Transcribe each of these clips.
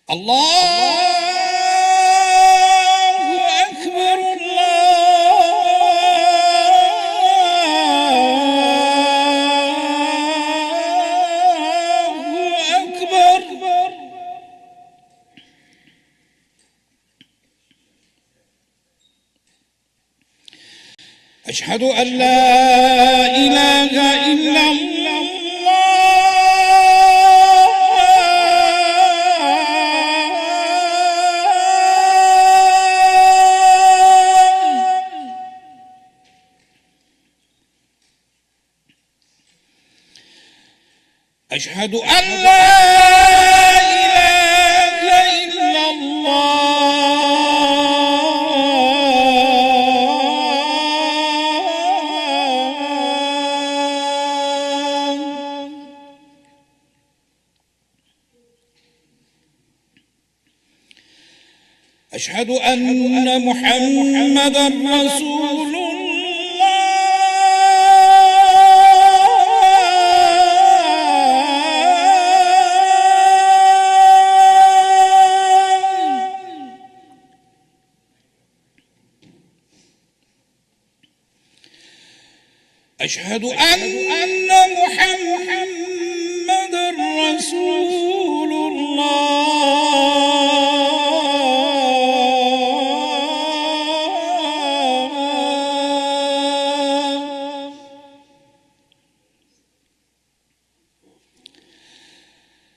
الله أكبر الله أكبر. أشهد أن لا إله إلا الله أشهد أن لا إله إلا الله. أشهد أن محمدًا رسول الله. أشهد أن محمدًا رسول الله.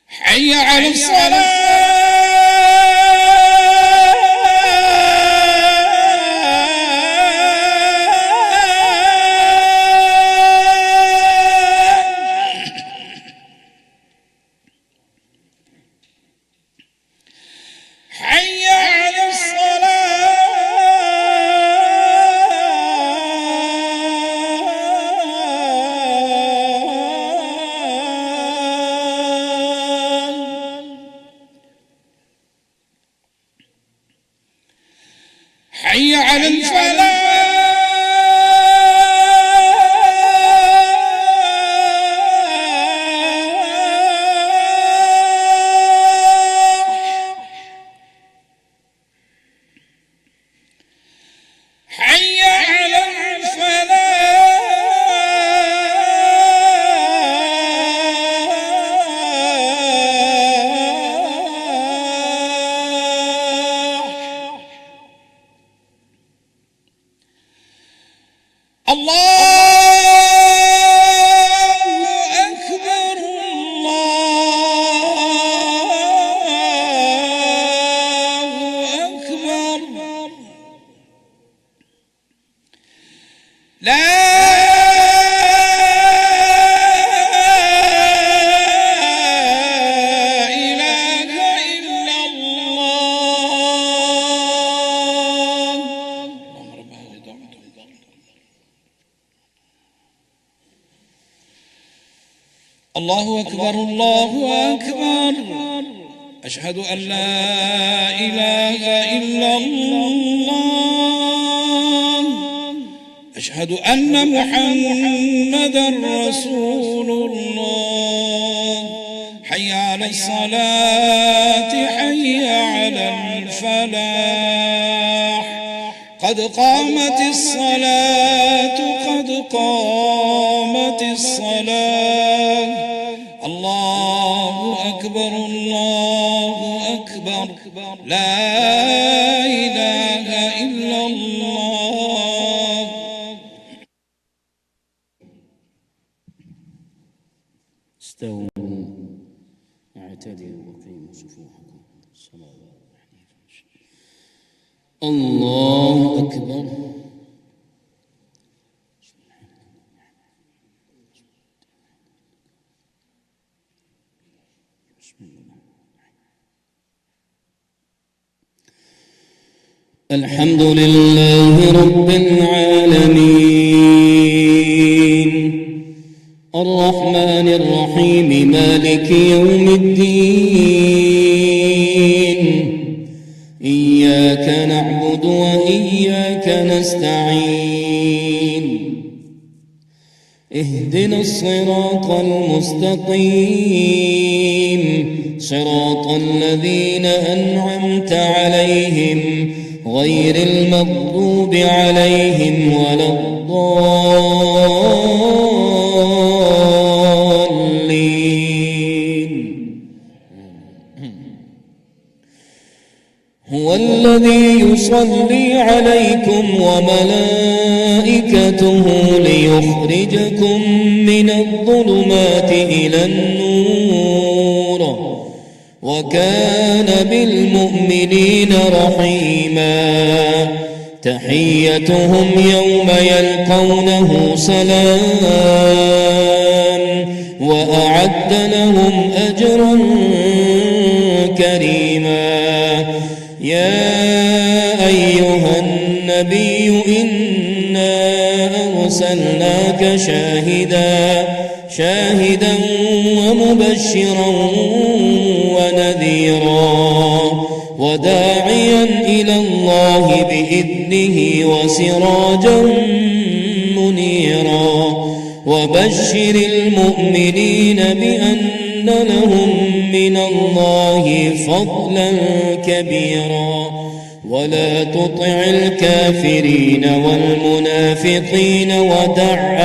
حي على الصلاة. حي على الصلاة. حي على الفلاح. حي على الفلاح. الله أكبر الله أكبر. لا إله إلا الله. اللهم رب هذه الدعوة. الله أكبر الله أكبر. أشهد أن لا إله إلا الله. أشهد أن محمدًا رسول الله. حي على الصلاة. حي على الفلاح. قد قامت الصلاة قد قامت الصلاة. الله أكبر الله أكبر. لا إله إلا الله. استووا اعتدلوا وقيموا صفوفكم. الله أكبر. الحمد لله رب العالمين الرحمن الرحيم مالك يوم الدين. إياك نعبد وإياك نستعين. اهدنا الصراط المستقيم صراط الذين أنعمت عليهم غير المغضوب عليهم ولا الضالين. هو الذي يصلي عليكم وملائكته ليخرجكم من الظلمات إلى النور وكان بالمؤمنين رحيما. تحيتهم يوم يلقونه سلام وأعد لهم أجرا كريما. يا أيها النبي إنا أرسلناك شاهدا ومبشرا ونذيرا وداعيا إلى الله بإذنه وسراجا منيرا. وبشر المؤمنين بأن لهم من الله فضلا كبيرا. ولا تطع الكافرين والمنافقين ودع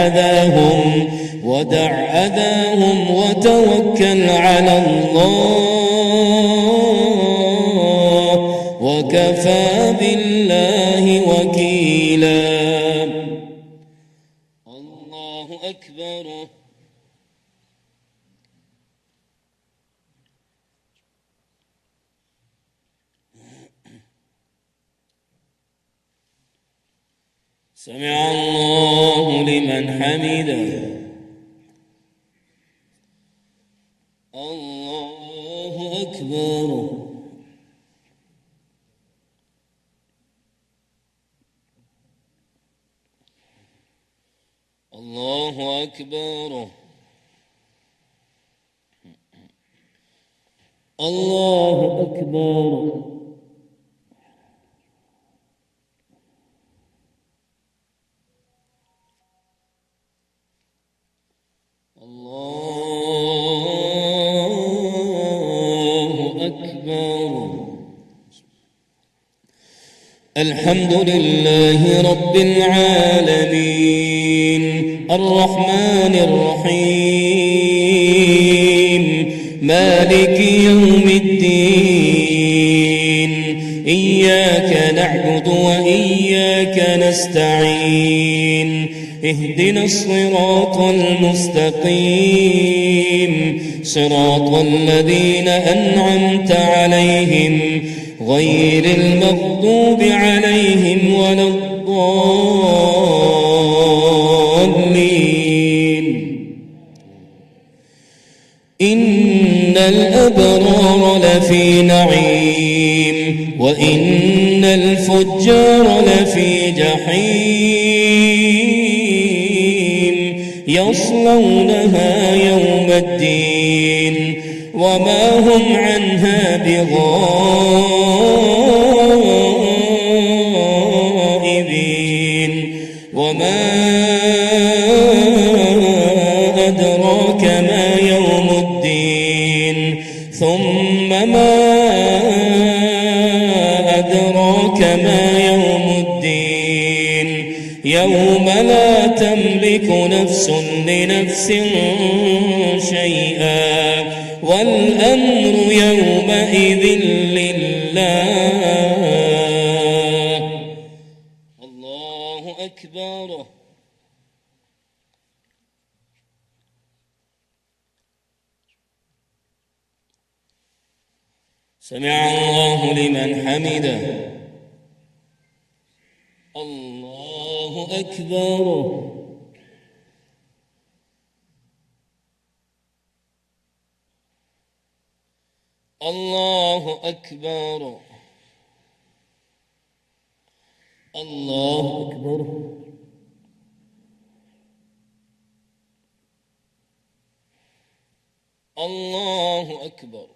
أذاهم وتوكل على الله وكفى بالله وكيلا. الله أكبر. سمع الله لمن حمده. الله أكبر. الله أكبر. الله أكبر. الحمد لله رب العالمين الرحمن الرحيم مالك يوم الدين. إياك نعبد وإياك نستعين. اهدنا الصراط المستقيم صراط الذين أنعمت عليهم غير المغضوب عليهم ولا الضالين. إن الأبرار لفي نعيم وإن الفجار لفي جحيم يصلونها يوم الدين وما هم عنها بغائبين. وما أدراك ما يوم الدين ثم ما أدراك ما يوم الدين يوم لا تملك نفس لنفس شيئا والأمر يومئذ لله. الله أكبر. سمع الله لمن حمده. الله أكبر. الله أكبر. الله أكبر. الله أكبر.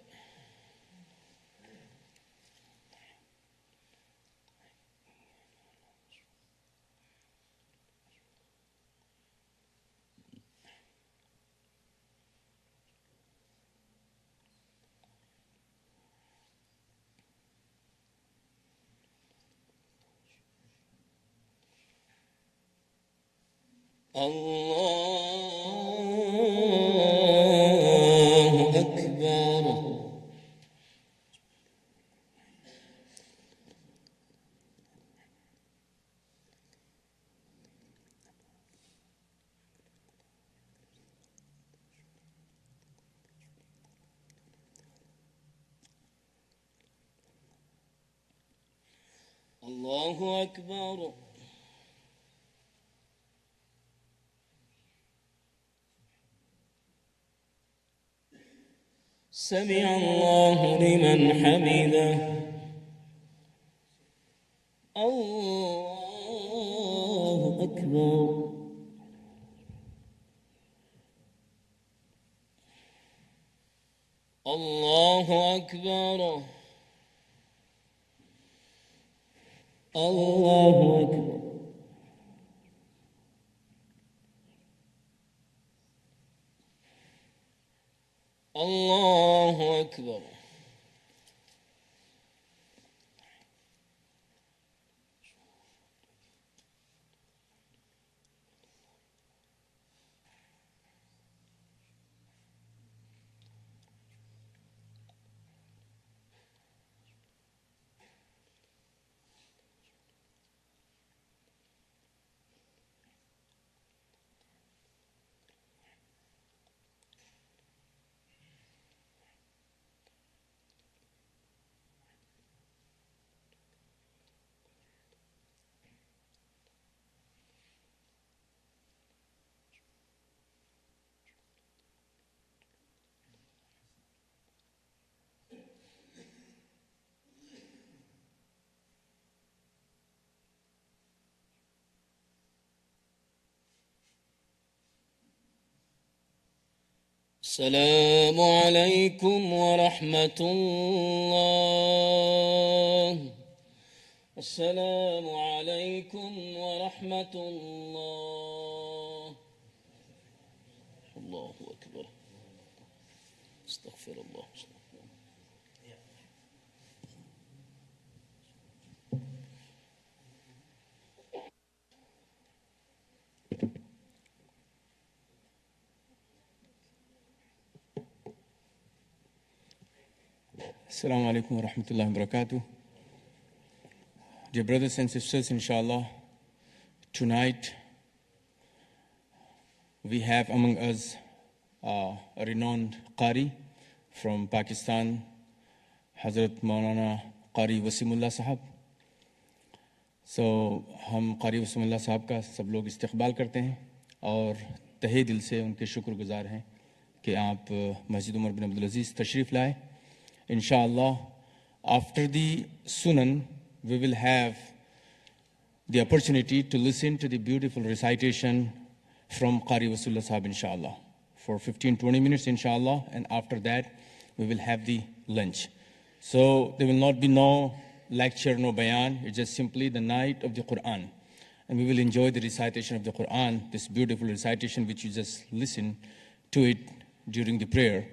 الله أكبر. الله أكبر. سمع الله لمن حمده. الله أكبر. الله أكبر. الله أكبر. الله أكبر. السلام عليكم ورحمة الله. السلام عليكم ورحمة الله. الله أكبر. استغفر الله. Assalamu alaikum wa rahmatullahi wa barakatuh. Dear brothers and sisters, inshallah, tonight we have among us a renowned Qari from Pakistan, Hazrat Maulana Qari Wasimullah Sahab. So, हम क़ारी वसीमुल्लाह साहब का सब लोग इस्तक़बाल करते हैं और तहे दिल से उनके शुक्रगुज़ार हैं कि आप मस्जिद उमर बिन अब्दुल अज़ीज़ तशरीफ़ लाए. Inshallah, after the Sunan, we will have the opportunity to listen to the beautiful recitation from Qari Wasulullah Sahab, inshallah, for 15-20 minutes, inshallah, and after that, we will have the lunch. So there will not be no lecture, no bayan, it's just simply the night of the Quran. And we will enjoy the recitation of the Quran, this beautiful recitation which you just listen to it during the prayer.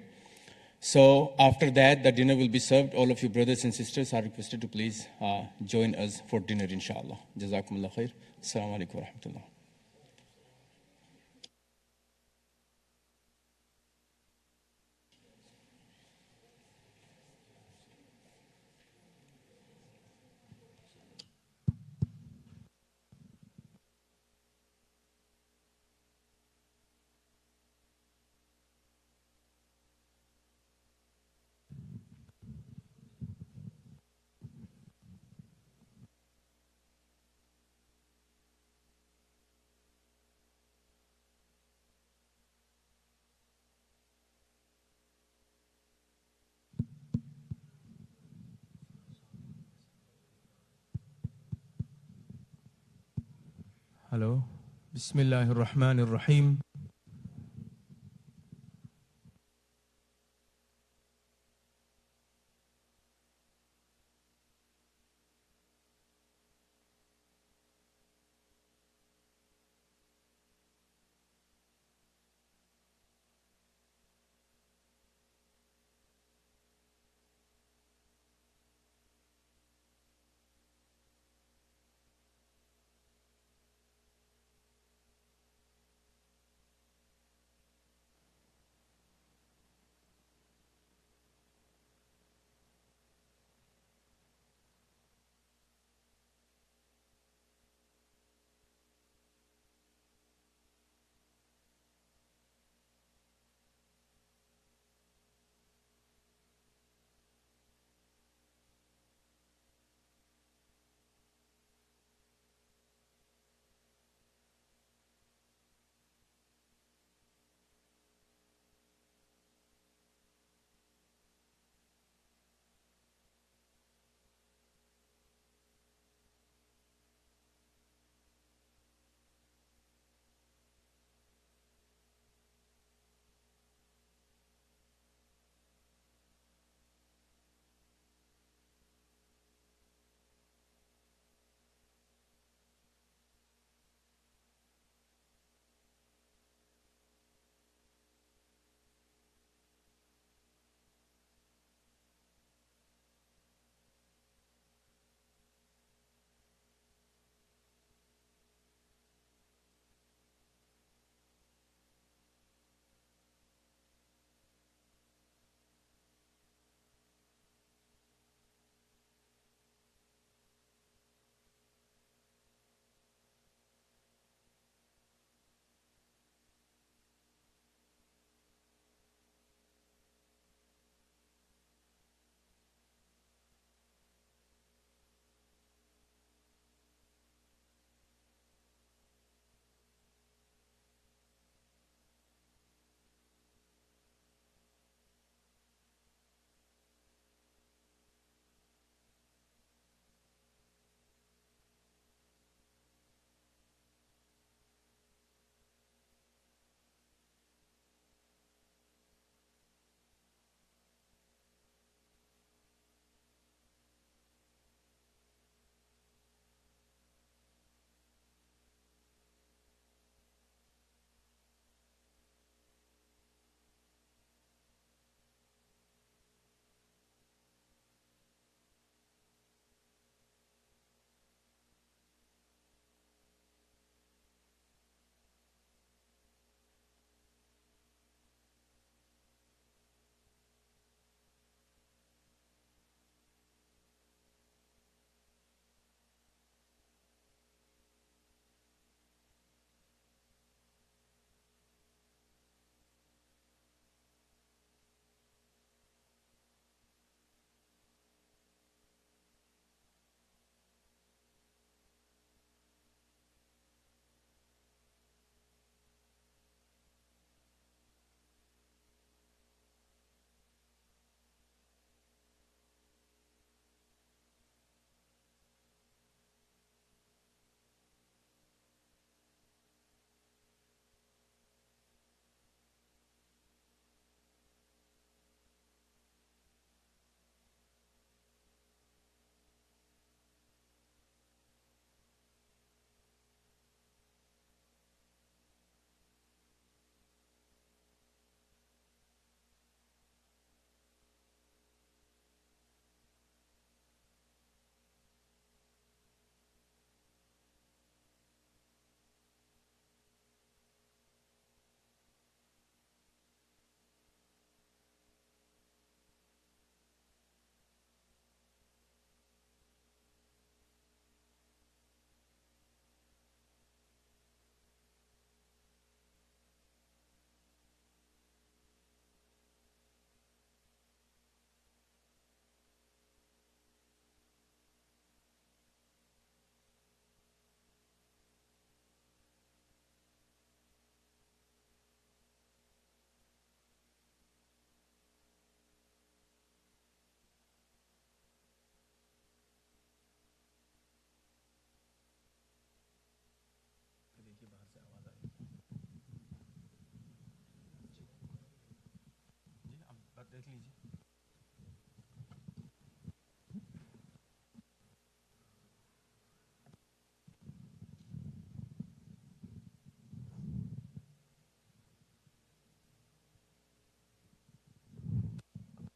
So after that, the dinner will be served. All of you brothers and sisters are requested to please join us for dinner, inshallah. Jazakumullah khair. Assalamu alaikum wa rahmatullah. Hello. Bismillahir Rahmanir Rahim.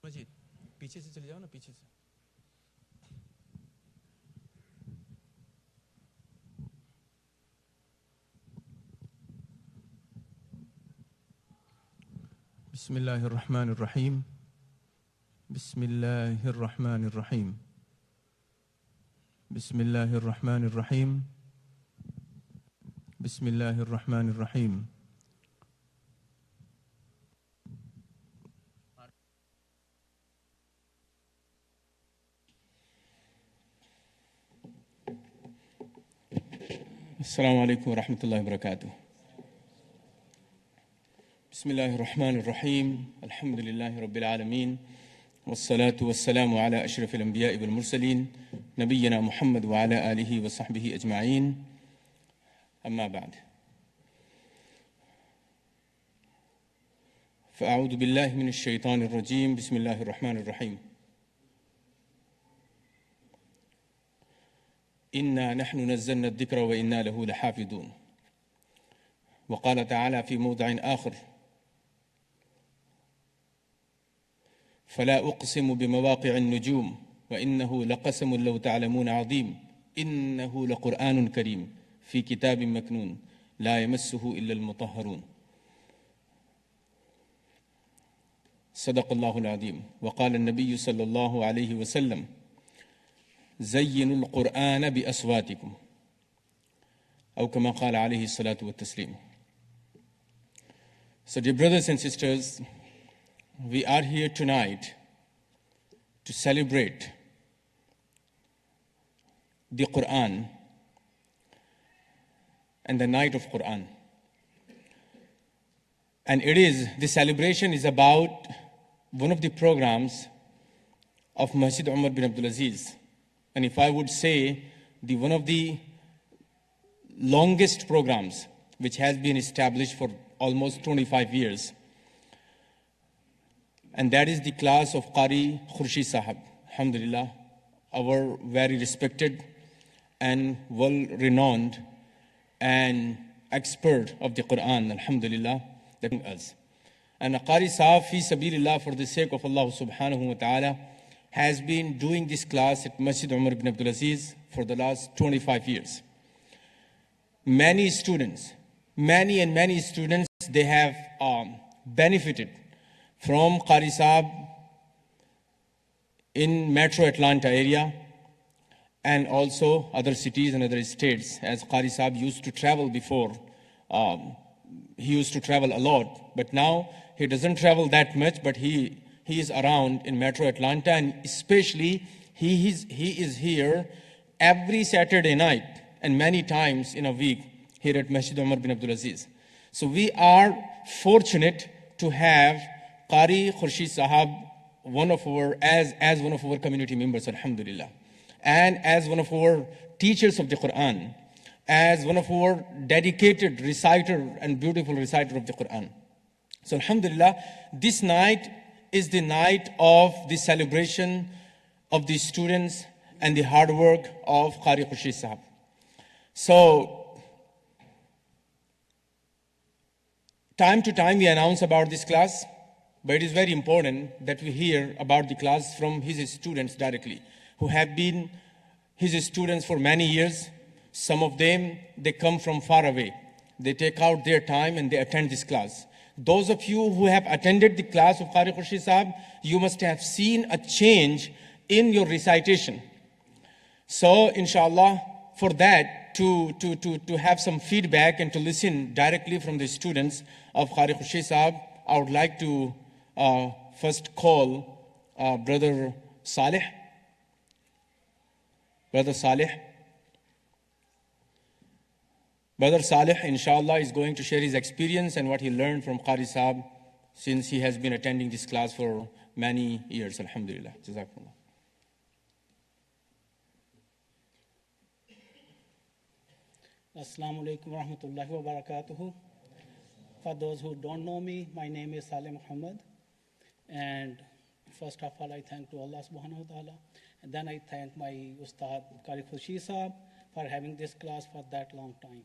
मजीद पीछे से चले जाओ ना, पीछे से। बिस्मिल्लाहिर्रहमानिर्रहीम। बिस्मिल्लाहिर्रहमानिर्रहीम। बिस्मिल्लाहिर्रहमानिर्रहीम। बिस्मिल्लाहिर्रहमानिर्रहीम। अस्सलामु अलैकुम व रहमतुल्लाहि व बरकातुहू। बिस्मिल्लाहिर्रहमानिर्रहीम। अल्हम्दुलिल्लाहि रब्बिल आलमीन वस्सलातु वस्सलामु अला अशरफिल अंबिया'i वल मुरसलीन नबिय्यिना मुहम्मद व अला आलिहि व सहबिहि अजमाइन। अम्मा बाद। फ़अऊज़ु बिल्लाहि मिनश शैतानिर रजीम। बिस्मिल्लाहिर रहमानिर रहीम। इन्ना नहनु नज़्ज़लना अज़्ज़िक्र व इन्ना लहू लहाफ़िज़ून। वक़ाल तआला फ़ी मौज़िइन आख़र फ़ला उक़सिमु बिमवाक़िअन नुजूम व इन्नहु लक़समुन लौ तअलमून अज़ीम इन्नहु लक़ुरआनुन करीम फ़ी किताबिन मकनून ला यमस्सुहु इल्लल मुतहहरून। सदक़ल्लाहुल अज़ीम। वक़ाल अन्नबिय्यु सल्लल्लाहु अलैहि वसल्लम ज़य्यिनुल क़ुरआन बिअस्वातिकुम औ कमा क़ाल अलैहि अस्सलातु वत्तस्लीम। So dear brothers and sisters, we are here tonight to celebrate the Quran and the night of Quran. And the celebration is about one of the programs of Masjid Umar bin Abdul Aziz. And if I would say one of the longest programs which has been established for almost 25 years. And that is the class of Qari Khurshid Sahab, alhamdulillah, our very respected and well-renowned and expert of the Quran, alhamdulillah, that us. And Qari Sahab, fi sabilillah, for the sake of Allah subhanahu wa ta'ala, has been doing this class at Masjid Umar bin Abdul Aziz for the last 25 years. Many students, they have benefited from Qari Sahab in Metro Atlanta area and also other cities and other states, as Qari Sahab used to travel before. He used to travel a lot, but now he doesn't travel that much, but he is around in Metro Atlanta, and especially he is here every Saturday night and many times in a week here at Masjid Umar bin Abdul Aziz. So we are fortunate to have Qari Khurshid Sahab as one of our community members, alhamdulillah, and as one of our teachers of the Quran, as one of our dedicated reciter and beautiful reciter of the Quran. So alhamdulillah, this night is the night of the celebration of the students and the hard work of Qari Khurshid Sahab. So time to time we announce about this class, but it is very important that we hear about the class from his students directly, who have been his students for many years. Some of them, they come from far away. They take out their time and they attend this class. Those of you who have attended the class of Qari Khurshid Sahab, you must have seen a change in your recitation. So, inshallah, for that, to have some feedback and to listen directly from the students of Qari Khurshid Sahab, I would like to first call Brother Saleh. Brother Saleh, inshallah, is going to share his experience and what he learned from Qari Sahab since he has been attending this class for many years, alhamdulillah. Jazakumullah. Assalamu alaikum wa rahmatullahi wa barakatuhu. For those who don't know me, my name is Saleh Muhammad, and first of all, I thank to Allah subhanahu wa ta'ala. And then I thank my Ustad Qari Khurshid Saab for having this class for that long time.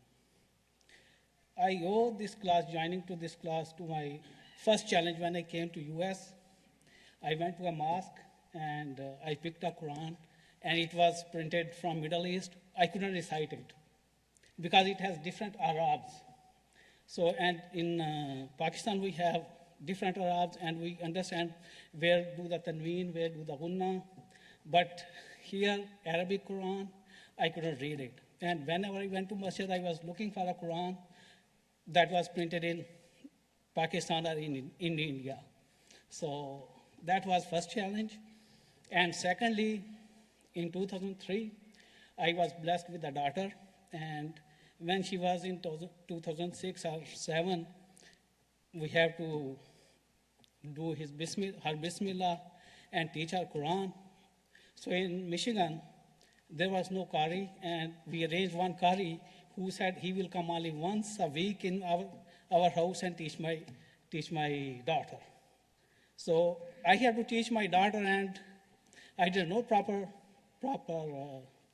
I owe this class, joining to this class, to my first challenge when I came to US. I went to a mosque and I picked a Quran, and it was printed from Middle East. I couldn't recite it because it has different Arabs. So, and in Pakistan we have different Arabs, and we understand where do the tanween, where do the gunna. But here, Arabic Quran, I couldn't read it. And whenever I went to masjid, I was looking for a Quran that was printed in Pakistan or in India. So that was first challenge. And secondly, in 2003, I was blessed with a daughter. And when she was in 2006 or 7, we have to do her Bismillah and teach her Quran. So in Michigan, there was no Qari, and we arranged one Qari who said he will come only once a week in our house and teach my daughter. So I had to teach my daughter, and I didn't know proper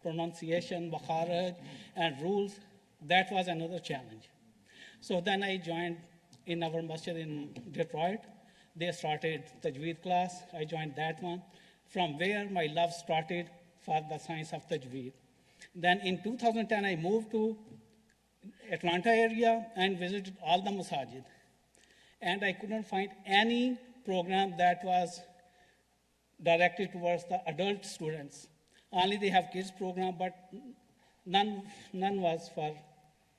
pronunciation, makharaj, and rules. That was another challenge. So then I joined in our masjid in Detroit. They started Tajweed class. I joined that one, from where my love started for the science of Tajweed. Then in 2010, I moved to Atlanta area and visited all the masajid. And I couldn't find any program that was directed towards the adult students. Only they have kids program, but none was for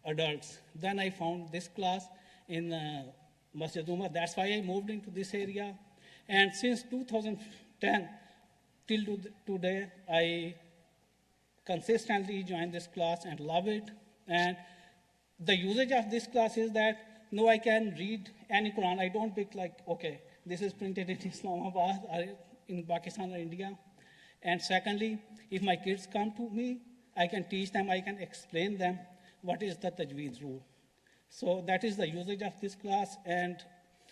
adults. Then I found this class in Masjid Umar. That's why I moved into this area. And since 2010 till today, I consistently join this class and love it. And the usage of this class is that now I can read any Quran. I don't pick like, okay, this is printed in Islamabad or in Pakistan or India. And secondly, if my kids come to me, I can teach them, I can explain them what is the Tajweed rule. So that is the usage of this class. And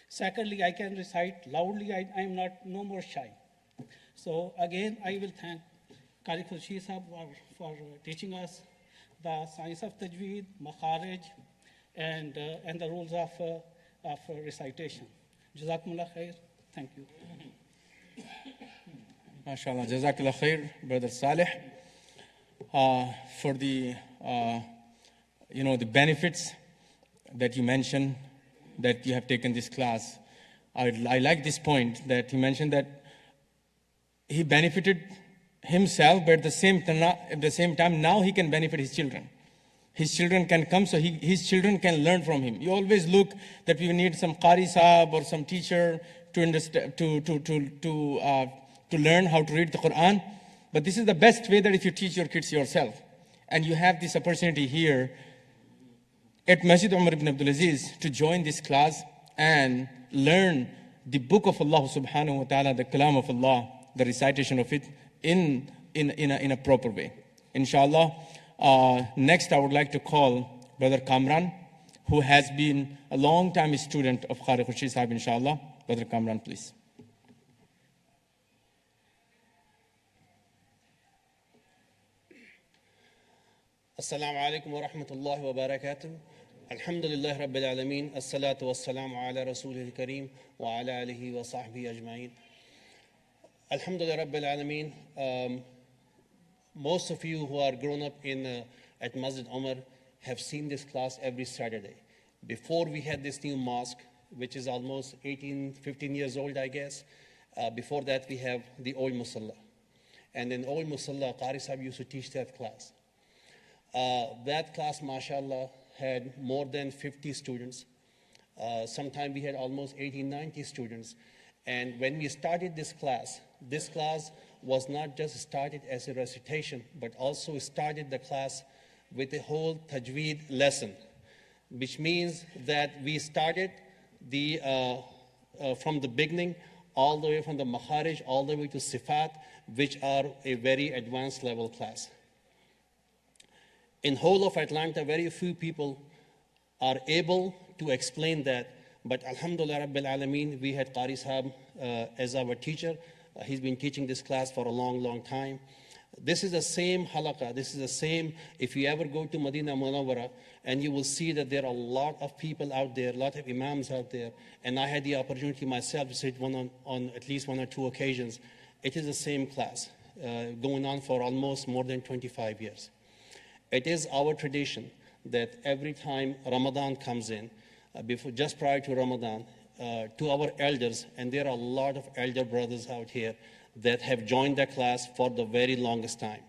secondly, I can recite loudly. I am no more shy. So again, I will thank Qari Khurshid Saab for teaching us the science of Tajweed, makharij, and the rules of recitation. Jazakumullah khair. Thank you. MashaAllah, Jazakallah khair, Brother Saleh, for the the benefits that you mentioned, that you have taken this class. I like this point that he mentioned that he benefited himself, but at the same time, now he can benefit his children. His children can come, so his children can learn from him. You always look that we need some Qari Saab or some teacher to understand, to learn how to read the Quran. But this is the best way, that if you teach your kids yourself. And you have this opportunity here at Masjid Umar ibn Abdul Aziz to join this class and learn the book of Allah subhanahu wa ta'ala, the kalam of Allah, the recitation of it in a proper way. Inshallah. Next, I would like to call Brother Kamran, who has been a long time student of Qari Khurshid Sahib, inshallah. Brother Kamran, please. Assalamu alaikum wa rahmatullahi wa barakatuh. Alhamdulillah Rabbil Alameen. As-salatu was-salamu ala Rasulil Kareem wa ala alihi wa sahbihi ajma'in. Alhamdulillah Rabbil Alameen. Most of you who are grown up at Masjid Umar have seen this class every Saturday. Before we had this new mosque, which is almost 15 years old, I guess. Before that, we have the old Musalla. And in old Musalla, Qari Sahib used to teach that class. That class, mashallah, had more than 50 students. Sometime we had almost 80, 90 students. And when we started this class was not just started as a recitation, but also started the class with a whole Tajweed lesson, which means that we started from the beginning, all the way from the Makharij, all the way to Sifat, which are a very advanced level class. In whole of Atlanta, very few people are able to explain that But Alhamdulillah Rabbil Alameen, we had Qari Sahab as our teacher. He's been teaching this class for a long, long time. This is the same halaqah, this is the same, if you ever go to Medina Munawwara, and you will see that there are a lot of people out there, a lot of imams out there, and I had the opportunity myself to sit on at least one or two occasions. It is the same class, going on for almost more than 25 years. It is our tradition that every time Ramadan comes in, just prior to Ramadan, to our elders, and there are a lot of elder brothers out here that have joined the class for the very longest time.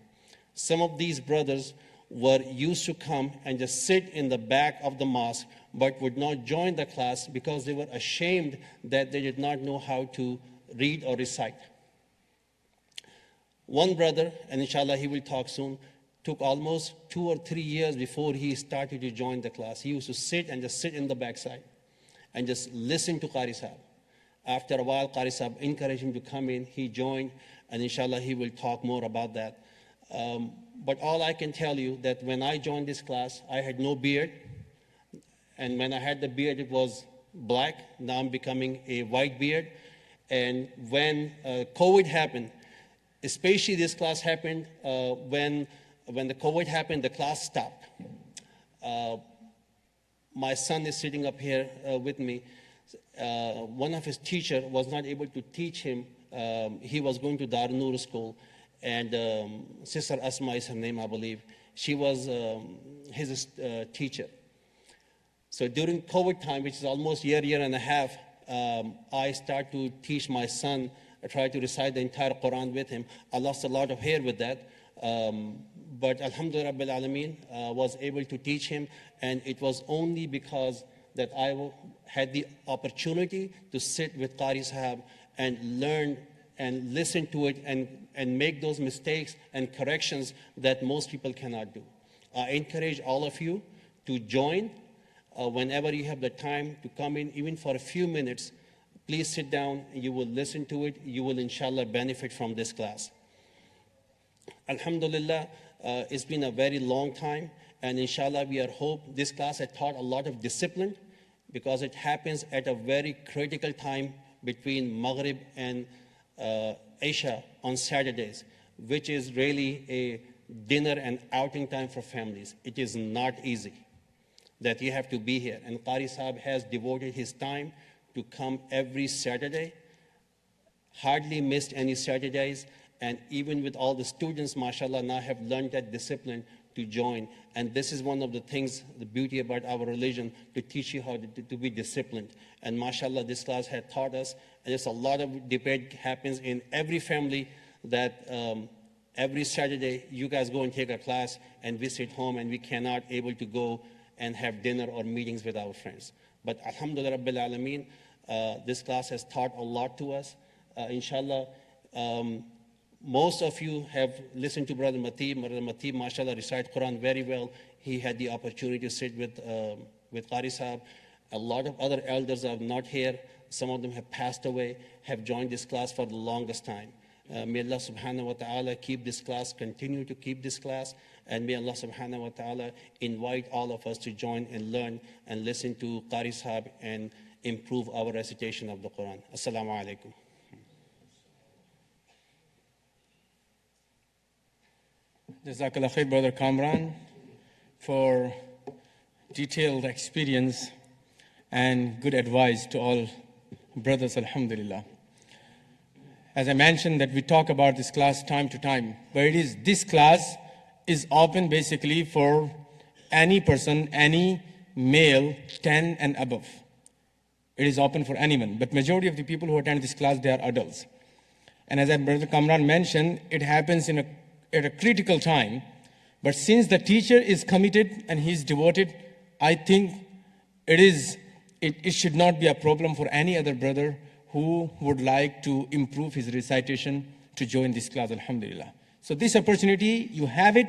Some of these brothers were used to come and just sit in the back of the mosque, but would not join the class because they were ashamed that they did not know how to read or recite. One brother, and inshallah he will talk soon, took almost 2 or 3 years before he started to join the class. He used to sit in the backside and just listen to Qari Sahab. After a while, Qari Sahab encouraged him to come in. He joined, and inshallah he will talk more about that. But all I can tell you that when I joined this class, I had no beard. And when I had the beard, it was black. Now I'm becoming a white beard. And when COVID happened, especially this class happened, when the COVID happened, the class stopped. My son is sitting up here with me. One of his teachers was not able to teach him. He was going to Dar Noor school, and Sister Asma is her name, I believe. She was his teacher. So during COVID time, which is almost year and a half, I started to teach my son. I tried to recite the entire Quran with him. I lost a lot of hair with that. But Alhamdulillah Rabbil Alameen was able to teach him, and it was only because that I had the opportunity to sit with Qari Sahab and learn and listen to it and make those mistakes and corrections that most people cannot do. I encourage all of you to join whenever you have the time to come in, even for a few minutes. Please sit down, you will listen to it, you will inshallah benefit from this class. Alhamdulillah, it's been a very long time, and inshallah we are hope this class has taught a lot of discipline, because it happens at a very critical time between Maghrib and Isha on Saturdays, which is really a dinner and outing time for families. It is not easy that you have to be here, and Qari Sahab has devoted his time to come every Saturday, hardly missed any Saturdays, and even with all the students, mashallah, now have learned that discipline to join. And this is one of the things, the beauty about our religion, to teach you how to be disciplined. And mashallah, this class had taught us, and there's a lot of debate happens in every family that every Saturday you guys go and take a class, and we sit home and we cannot able to go and have dinner or meetings with our friends. But Alhamdulillah Rabbil Alameen, this class has taught a lot to us. Inshallah, most of you have listened to Brother Matib. Brother Matib, mashallah, recites Quran very well. He had the opportunity to sit with Qari Sahab. A lot of other elders are not here. Some of them have passed away, have joined this class for the longest time. May Allah subhanahu wa ta'ala keep this class, continue to keep this class, and may Allah subhanahu wa ta'ala invite all of us to join and learn and listen to Qari Sahab and improve our recitation of the Quran. Assalamu alaikum. Jazakallah khair, Brother Kamran, for detailed experience and good advice to all brothers, alhamdulillah. As I mentioned that we talk about this class time to time, but this class is open basically for any person, any male 10 and above. It is open for anyone, but majority of the people who attend this class, they are adults. And as Brother Kamran mentioned, it happens at a critical time, but since the teacher is committed and he's devoted, I think it should not be a problem for any other brother who would like to improve his recitation to join this class, alhamdulillah. So this opportunity, you have it,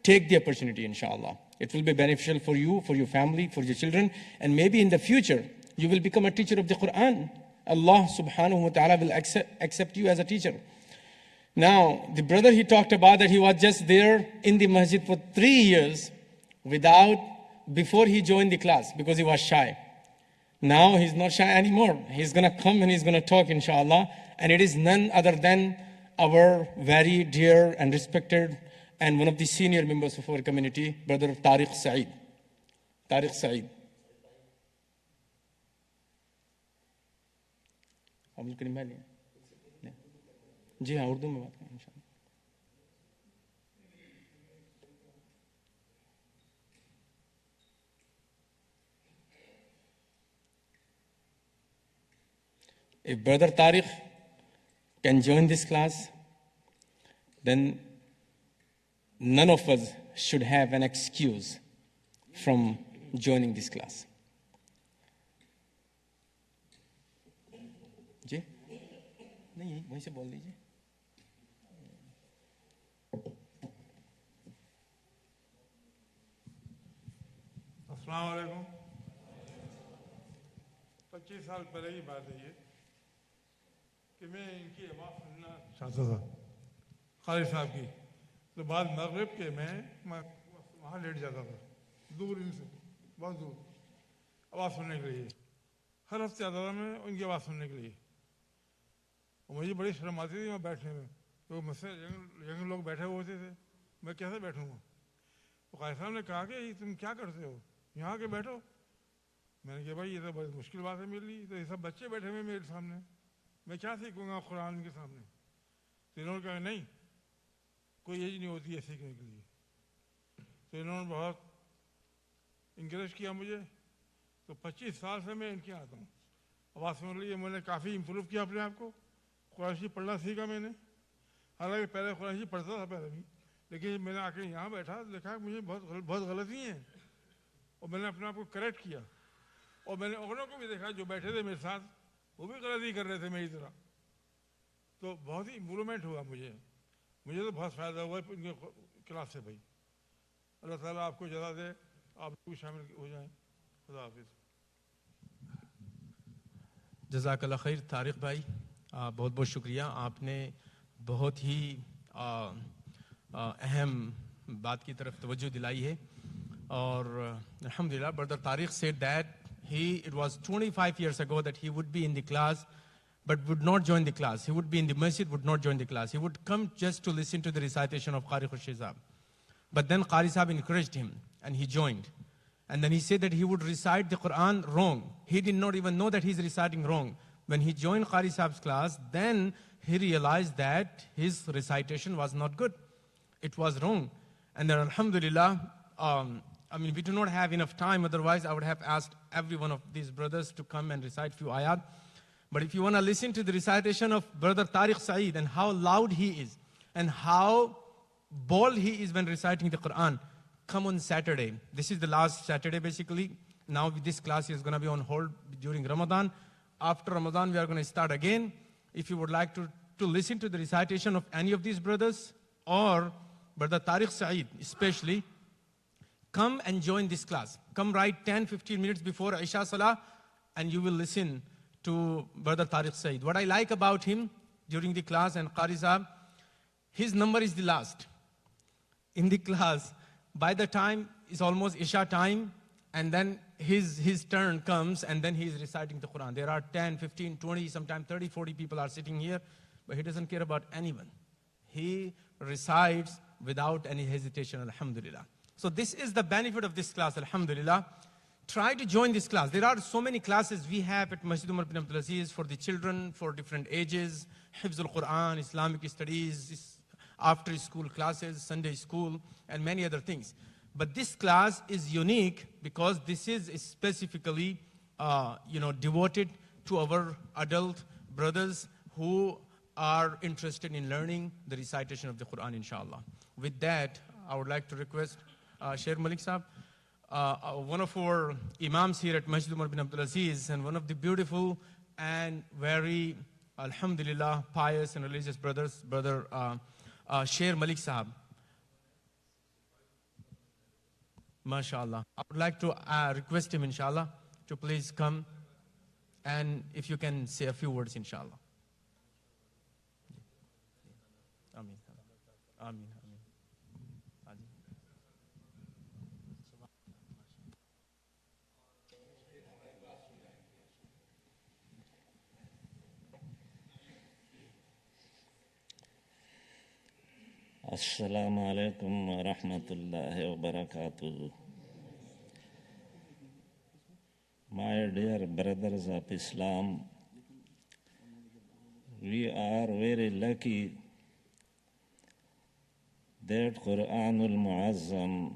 take the opportunity, inshallah. It will be beneficial for you, for your family, for your children, and maybe in the future, you will become a teacher of the Quran. Allah subhanahu wa ta'ala will accept you as a teacher. Now, the brother, he talked about that he was just there in the masjid for 3 years before he joined the class, because he was shy. Now he's not shy anymore. He's going to come and he's going to talk, inshallah. And it is none other than our very dear and respected and one of the senior members of our community, Brother Tariq Saeed. Tariq Saeed. Abdul Karim भाई जी हाँ उर्दू में बात करें इंशाल्लाह. If Brother Tariq can join this class, then none of us should have an excuse from joining this class. जी नहीं वहीं से बोल दीजिए. अस्सलाम वालेकुम. 25 साल पहले की बात है ये कि मैं इनकी आवाज़ सुनना चाहता था कारी साहब की. तो बाद मगरिब के मैं वहाँ लेट जाता था दूर इनसे बहुत दूर आवाज़ सुनने के लिए. हर हफ्ते आता था मैं उनकी आवाज़ सुनने के लिए. और मुझे बड़ी शर्म आती थी वहाँ बैठने में. तो मुझसे यंग लोग बैठे हुए होते थे, मैं कैसे बैठूँगा. तो कारी साहब ने कहा कि तुम क्या करते हो, यहाँ के बैठो. मैंने कहा भाई ये तो बहुत मुश्किल बात है मेरे लिए. तो ये सब बच्चे बैठे हुए मेरे सामने, मैं क्या सीखूंगा कुरान के सामने. तो इन्होंने कहा नहीं कोई एज नहीं होती है सीखने के लिए. तो इन्होंने बहुत इंकरेज किया मुझे. तो 25 साल से मैं इनके आता हूँ. आवाज़ सुन ली, मैंने काफ़ी इम्प्रूव किया अपने आप को. कुरान शरीफ पढ़ना सीखा मैंने. हालांकि पहले कुरान शरीफ पढ़ता था पहले भी, लेकिन मैंने आके यहाँ बैठा देखा मुझे बहुत गलती है और मैंने अपने आप को करेक्ट किया. और मैंने औरों को भी देखा जो बैठे थे मेरे साथ, वो भी गलती कर रहे थे मेरी तरह. तो बहुत ही इम्प्रूवमेंट हुआ मुझे तो बहुत फ़ायदा हुआ इनके क्लास से भाई. अल्लाह ताला आपको जज़ा दे, आप भी शामिल हो जाएं. खुदा हाफिज़. जज़ाकल्लाह खैर तारिक भाई, बहुत बहुत शुक्रिया. आपने बहुत ही अहम बात की तरफ तवज्जो दिलाई है. और अल्हम्दुलिल्लाह brother Tariq said that it was 25 years ago that he would be in the class but would not join the class. He would be in the masjid, would not join the class. He would come just to listen to the recitation of Qari Khurshid Sahab. But then Qari Sahab encouraged him and he joined. And then he said that he would recite the Quran wrong. He did not even know that he's reciting wrong. When he joined Qari Sahab's class, then he realized that his recitation was not good. It was wrong. And then alhamdulillah, we do not have enough time, otherwise I would have asked every one of these brothers to come and recite few ayat. But if you want to listen to the recitation of Brother Tariq Saeed and how loud he is and how bold he is when reciting the Quran, come on Saturday. This is the last Saturday basically. Now this class is going to be on hold during Ramadan. After Ramadan we are going to start again. If you would like to listen to the recitation of any of these brothers or Brother Tariq Saeed especially, come and join this class. Come right 10-15 minutes before Isha Salah and you will listen to Brother Tariq Saeed. What I like about him during the class and Qari Sahab, his number is the last. In the class, by the time it's almost Isha time, and then his turn comes and then he's reciting the Quran. There are 10, 15, 20, sometimes 30, 40 people are sitting here, but he doesn't care about anyone. He recites without any hesitation, alhamdulillah. So this is the benefit of this class, alhamdulillah. Try to join this class. There are so many classes we have at Masjid Umar bin Abdul Aziz for the children, for different ages, Hifz al-Quran, Islamic studies, after school classes, Sunday school, and many other things. But this class is unique because this is specifically devoted to our adult brothers who are interested in learning the recitation of the Quran, inshallah. With that, I would like to request Sheikh Malik Sahab, one of our imams here at Masjid Umar bin Abdul Aziz and one of the beautiful and very, alhamdulillah, pious and religious brothers, Brother Sheikh Malik Sahab. MashaAllah. I would like to request him, inshallah, to please come and if you can say a few words, inshallah. Ameen. Ameen. Assalamu alaikum wa rahmatullahi wa barakatuh. My dear brothers of Islam, we are very lucky that Quranul Muazzam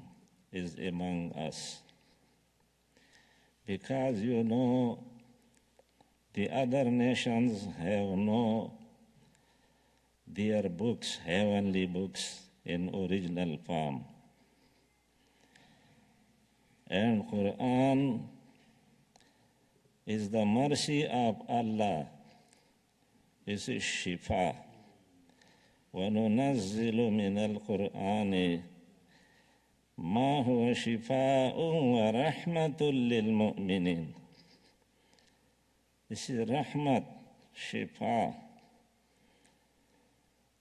is among us. Because you know, the other nations have no their books, heavenly books, in original form. And Quran is the mercy of Allah. This is Shifa. وَنُنَزِّلُ مِنَ الْقُرْآنِ مَا هُوَ شِفَاءٌ وَرَحْمَةٌ لِلْمُؤْمِنِينَ. This is Rahmat, Shifa.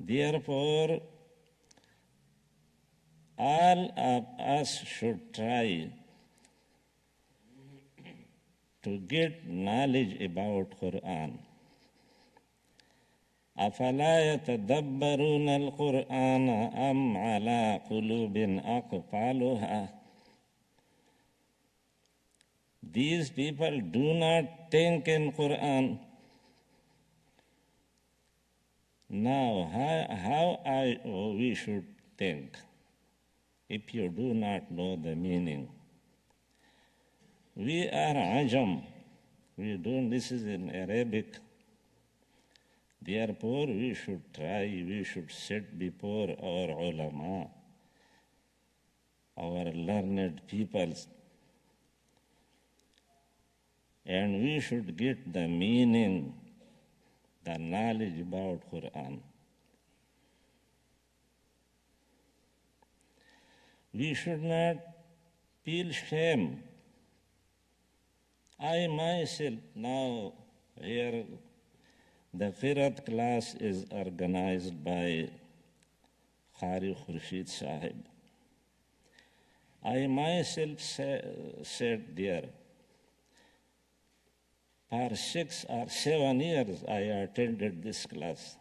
Therefore, all of us should try to get knowledge about Quran. أفلا يتدبرون القرآن أم على قلوب أقفالها. These people do not think in Quran. Now, how we should think if you do not know the meaning? We are Ajam. This is in Arabic. Therefore, we should sit before our ulama, our learned peoples, and we should get the meaning, the knowledge about Quran. We should not feel shame. I myself now here, the Firat class is organized by Qari Khurshid Sahib. I myself sat there. For 6 or 7 years I attended this class,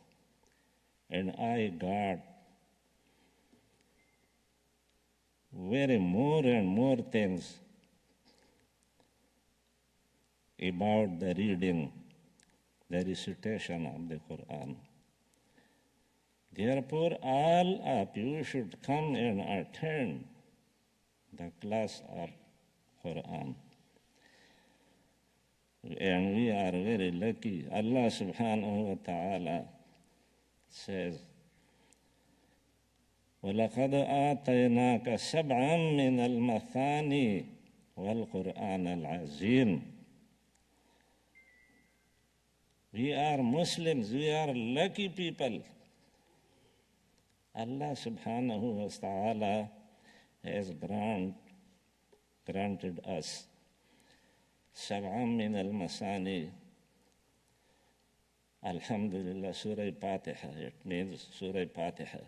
and I got very more and more things about the reading, the recitation of the Quran. Therefore, all of you should come and attend the class of Quran. And we are very lucky. Allah subhanahu wa ta'ala says, وَلَقَدْ آتَيْنَاكَ سَبْعًا مِّنَ الْمَثَانِي وَالْقُرْآنَ الْعَظِيمِ. We are Muslims, we are lucky people. Allah subhanahu wa ta'ala has granted us Sab'an min al-Masani. Alhamdulillah, Surah Fatiha, it means Surah Fatiha.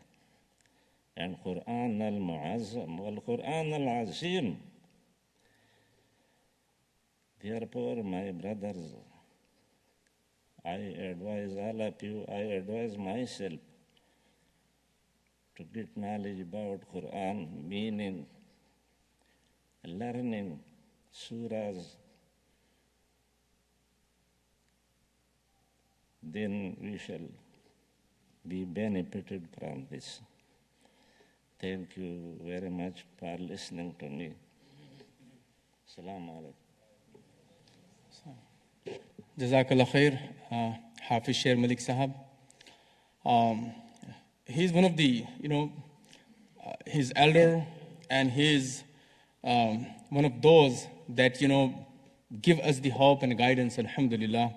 And Quran al-Mu'azzam, wal-Quran al-Azim. Therefore, my brothers, I advise all of you, I advise myself to get knowledge about Quran, meaning, learning surahs. Then we shall be benefited from this. Thank you very much for listening to me. Assalamu alaikum. Jazakallah khair, Hafiz Sher Malik Sahab. He's one of the, his elder, and he's one of those that, give us the hope and guidance, alhamdulillah.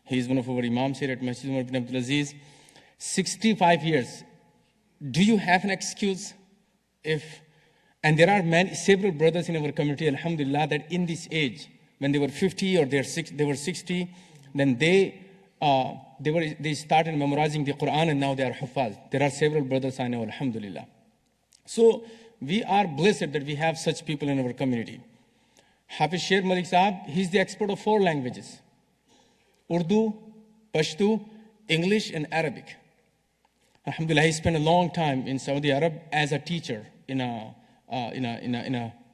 He's one of our imams here at Masjid Umar bin Abdul Aziz. 65 years. Do you have an excuse? And there are several brothers in our community, alhamdulillah, that in this age, when they were 50 or they were 60, then they started memorizing the Quran, and now they are Hufaz. There are several brothers I know, alhamdulillah. So we are blessed that we have such people in our community. Hafiz Sher Malik Sahab, he's the expert of 4 languages: Urdu, Pashto, English, and Arabic. Alhamdulillah, he spent a long time in Saudi Arab as a teacher in a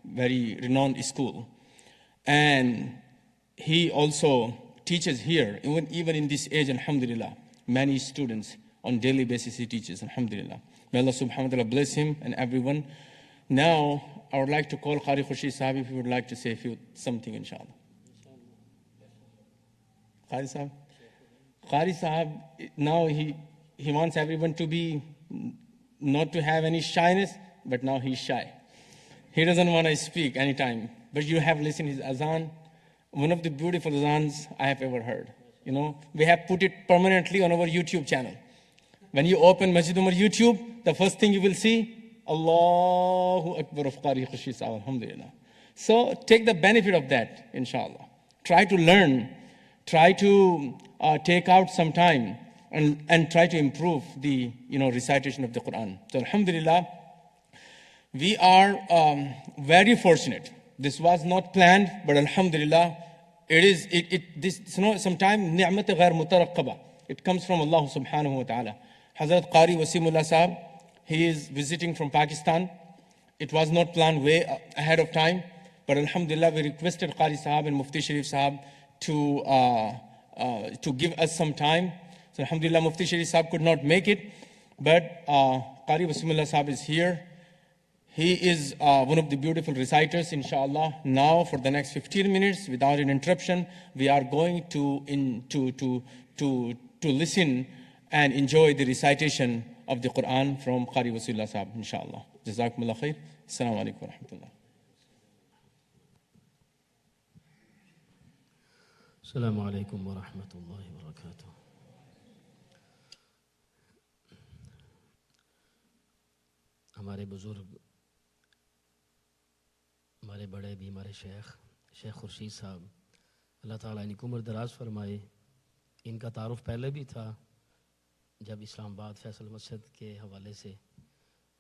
very renowned school. And he also teaches here, even in this age, alhamdulillah, many students on daily basis he teaches, alhamdulillah. May Allah subhanahu wa ta'ala bless him and everyone. Now, I would like to call Qari Khurshid Sahib if he would like to say something, inshallah. Qari Sahib? Qari Sahib, now he wants everyone to be, not to have any shyness, but now he's shy. He doesn't want to speak anytime. But you have listened his azan, one of the beautiful azans I have ever heard. You know, we have put it permanently on our YouTube channel. When you open Masjid Umar YouTube, the first thing you will see, Allahu Akbar of Qari Khurshid Sahib, alhamdulillah. So take the benefit of that, inshallah. Try to learn, try to take out some time and try to improve the recitation of the Quran. So alhamdulillah, we are very fortunate. This was not planned, but alhamdulillah, sometimes ni'mat ghair mutaraqqaba. It comes from Allah subhanahu wa ta'ala. Hazrat Qari Wasimullah Sahib, he is visiting from Pakistan. It was not planned way ahead of time, but alhamdulillah, we requested Qari Sahib and Mufti Sharif Sahib to give us some time. So alhamdulillah, Mufti Sharif Sahib could not make it, but Qari Wasimullah Sahib is here. He is one of the beautiful reciters, inshallah. Now, for the next 15 minutes, without an interruption, we are going to listen and enjoy the recitation of the Quran from Qari Wasimullah Sahib, inshallah. Jazakumullah khair. Assalamu alaikum wa rahmatullah. Assalamu alaikum wa rahmatullahi wa barakatuh. हमारे बुजुर्ग, हमारे बड़े भी, हमारे शेख खुर्शीद साहब, अल्लाह ताला इनकी उम्र दराज फरमाए। इनका तारुफ पहले भी था जब इस्लामाबाद फैसल मस्जिद के हवाले से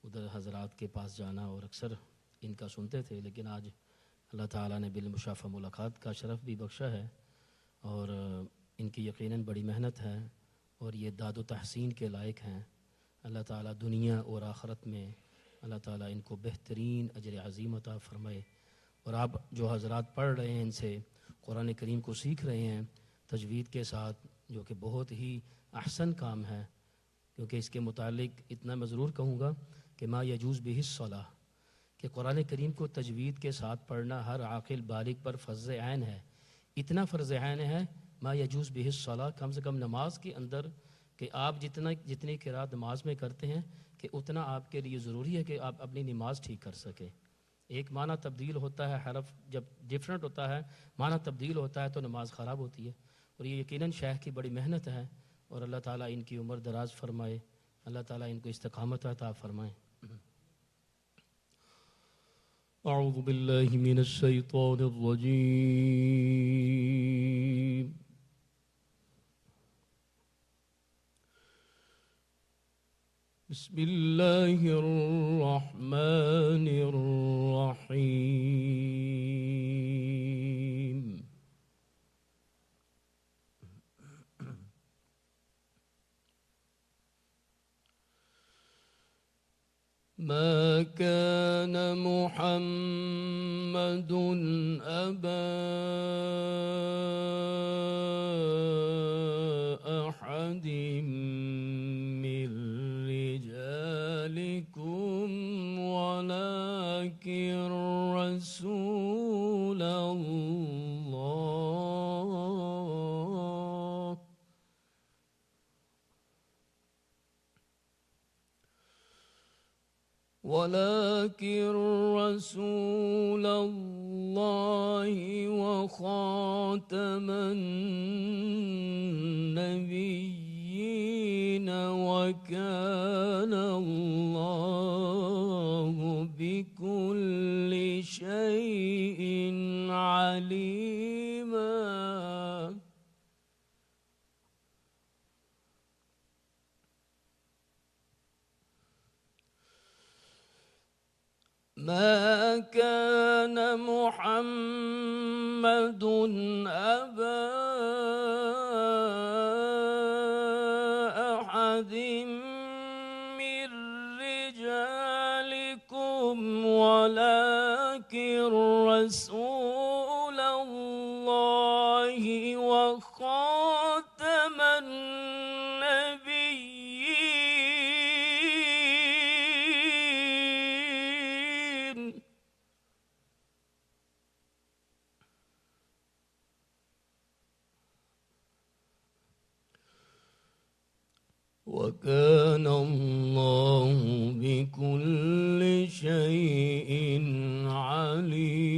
उधर हज़रात के पास जाना और अक्सर इनका सुनते थे, लेकिन आज अल्लाह ताला ने बिल मुशाफ़ा मुलाकात का शरफ़ भी बख्शा है और इनकी यकीनन बड़ी मेहनत है और ये दादो तहसीन के लायक हैं। अल्लाह ताला दुनिया और आखरत में अल्लाह ताला इनको बेहतरीन अजर अज़ीम अता फ़रमाए। और आप जो हज़रात पढ़ रहे हैं, इनसे कुरान करीम को सीख रहे हैं तजवीद के साथ, जो कि बहुत ही अहसन काम है, क्योंकि इसके मुतालिक इतना मैं ज़रूर कहूँगा कि मा यजूज़ बिहिस सलाह, कि कुरान करीम को तजवीद के साथ पढ़ना हर आक़िल बालिग पर फ़र्ज़ ऐन है। इतना फ़र्ज़ ऐन है मा यजूज़ बिहिस सलाह, कम से कम नमाज के अंदर कि आप जितनी क़िरात नमाज में करते हैं कि उतना आपके लिए ज़रूरी है कि आप अपनी नमाज ठीक कर सकें। एक माना तब्दील होता है, हरफ जब डिफरेंट होता है, माना तब्दील होता है तो नमाज ख़राब होती है। और ये यकीनन शेख की बड़ी मेहनत है और अल्लाह ताला इनकी उम्र दराज फरमाए, अल्लाह ताला इनको इस्तिक़ामत अता फरमाए। अऊज़ु बिल्लाहि मिनश शैतानिर रजीम। बिस्मिल्लाहिर रहमानिर रहीम। ما كان محمد أبا أحد من رجالكم ولكن رسول الله وخاتم النبيين وكان الله بكل شيء عليما ما كان محمد أبا أحد رجالكم ولكن رسول الله وخاتم النبيين وكان الله بكل شيء عليما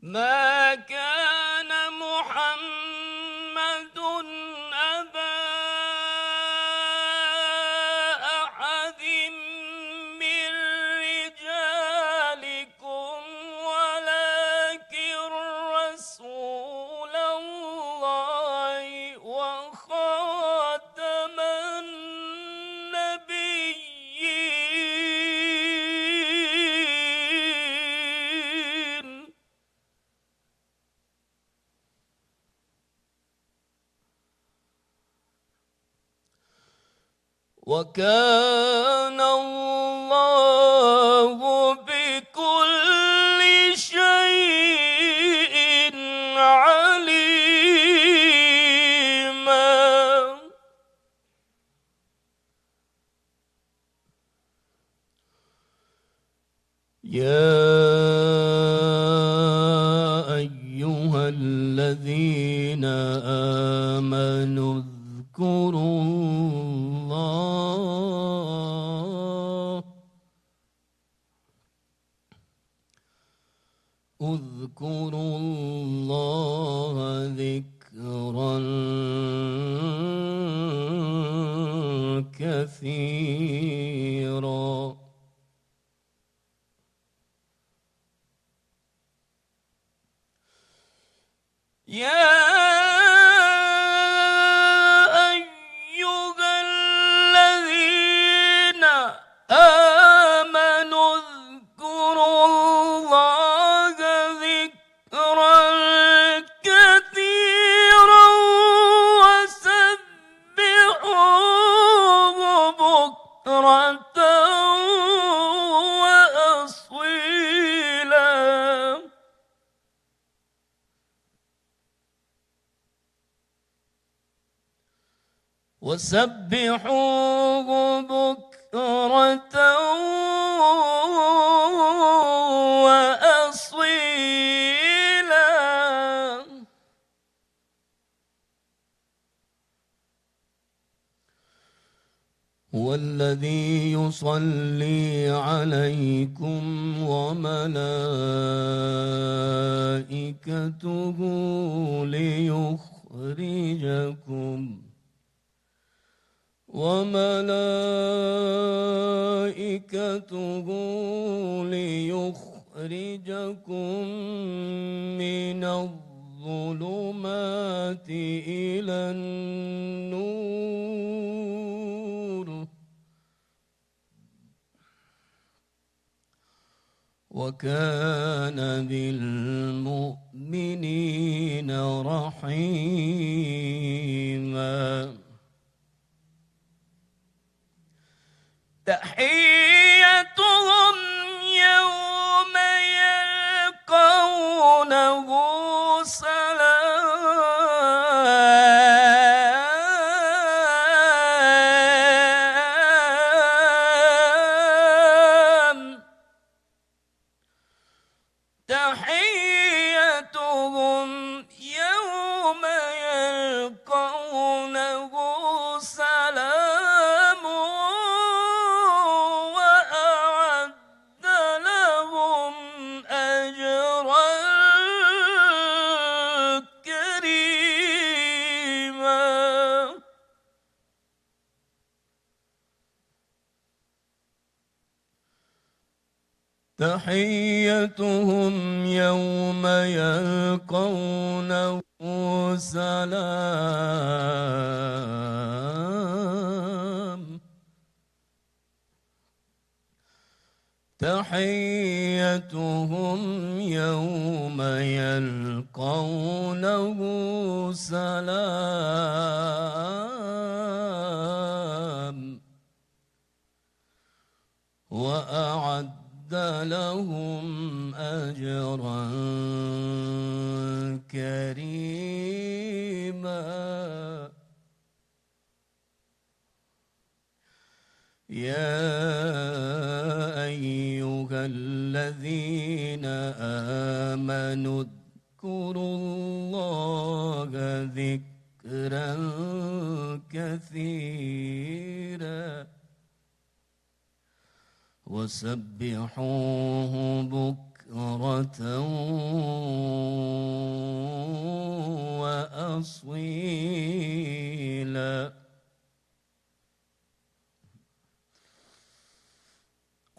ما كان محمد أبا أحد من رجالكم ولكن رسول الله وخاتم النبيين وكان الله بكل شيء عليما يا أيها الذين آمنوا اذكروا الله ذكرا كثيرا يا أيها الذين آمنوا اذكروا الله ذكرا كثيرا وسبحوه بكرة وأصيلا وسبحوه بكرة وأصيلا هو الذي يصلي عليكم وملائكته ليخرجكم من الظلمات إلى النور وكان بالمؤمنين رحيما تحيتهم يوم يلقونه سلام تحيتهم يوم يلقونه سلام وأعد لهم أجرا كريما تحيتهم يوم يلقونه سلام تحيتهم يوم يلقونه سلام وأعد لهم أجرا كريما يا أيها الذين آمنوا اذكروا الله ذكرا كثيرا وسبحوه بكرة وأصيلا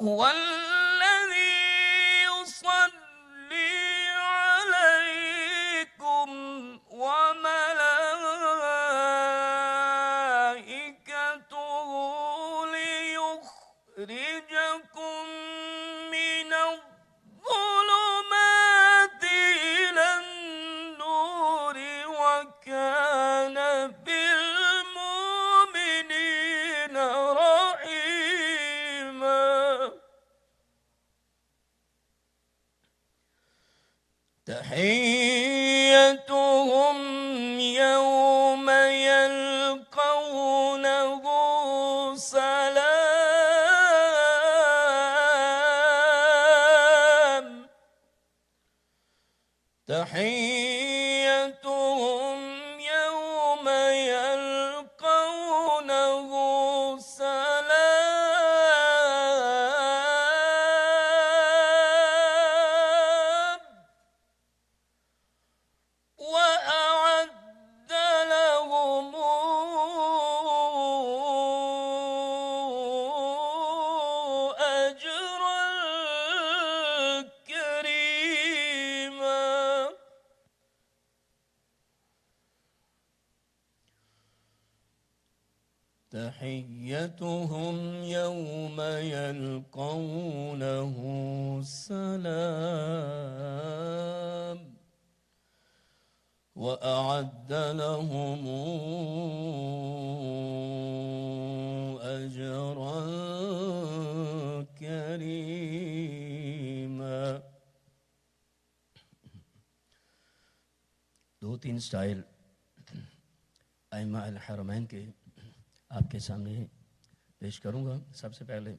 هو الذي يصلي عليكم وملائكته ليخرجكم من الظلمات إلى النور وكان بالمؤمنين رحيما تحيتهم يوم يلقونه سلام تحيتهم يوم يلقونه سلام وأعد لهم أجرا كريما تحيتهم يوم يلقونه سلام وأعد لهم أجرا كريما दो तीन स्टाइल आइमा अल हरमैन के आपके सामने पेश करूँगा। सबसे पहले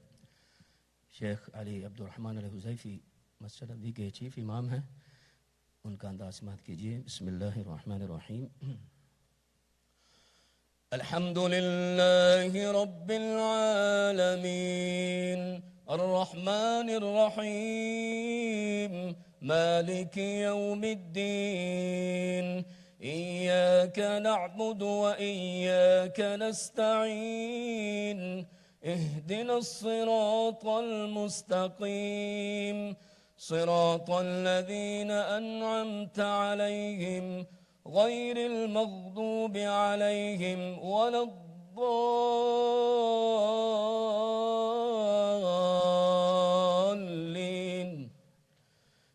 शेख अली अब्दुल रहमान अल हुज़ैफ़ी मस्जिद नबवी के चीफ इमाम हैं, उनका अंदाज़ समाअत कीजिए। बिस्मिल्लाहिर्रहमानिर्रहीम। अल्हम्दुलिल्लाहि रब्बिल आलमीन अर्रहमानिर रहीम मालिकि यौमिद्दीन इय्याक नअबुदु व इय्याक नस्तईन इहदिनस सिरातल मुस्तकीम صراط الذين أنعمت عليهم غير المغضوب عليهم ولا الضالين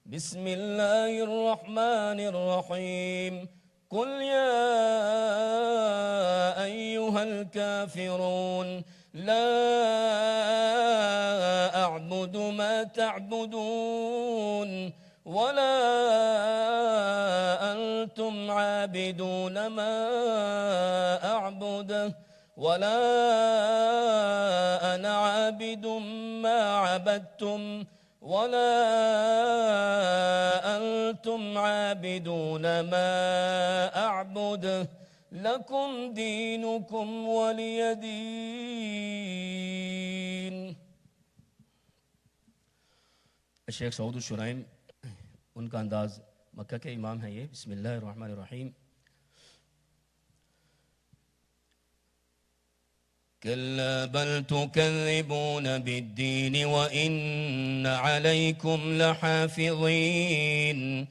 بسم الله الرحمن الرحيم قل يا أيها الكافرون لا أعبد ما تعبدون ولا أنتم عابدون ما أعبد ولا أنا عابد ما عبدتم ولا أنتم عابدون ما أعبد لكم دينكم ولي دين। शेख सऊद शुरैम, उनका अंदाज़ मक्का के इमाम है ये। बिस्मिल्लाहिर्रहमानिर्रहीम। كلا بل تكذبون بالدين وإن عليكم لحافظين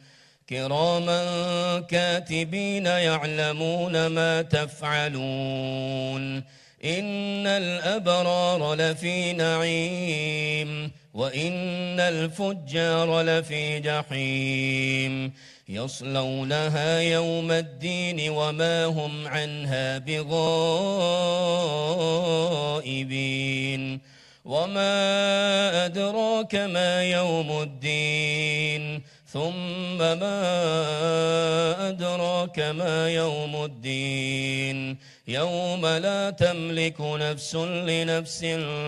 كراما كاتبين يعلمون ما تفعلون إن الأبرار لفي نعيم وإن الفجار لفي جحيم يصلونها يوم الدين وما هم عنها بغائبين وما أدراك ما يوم الدين ثم ما أدراك ما يوم الدين يوم لا تملك نفس لنفس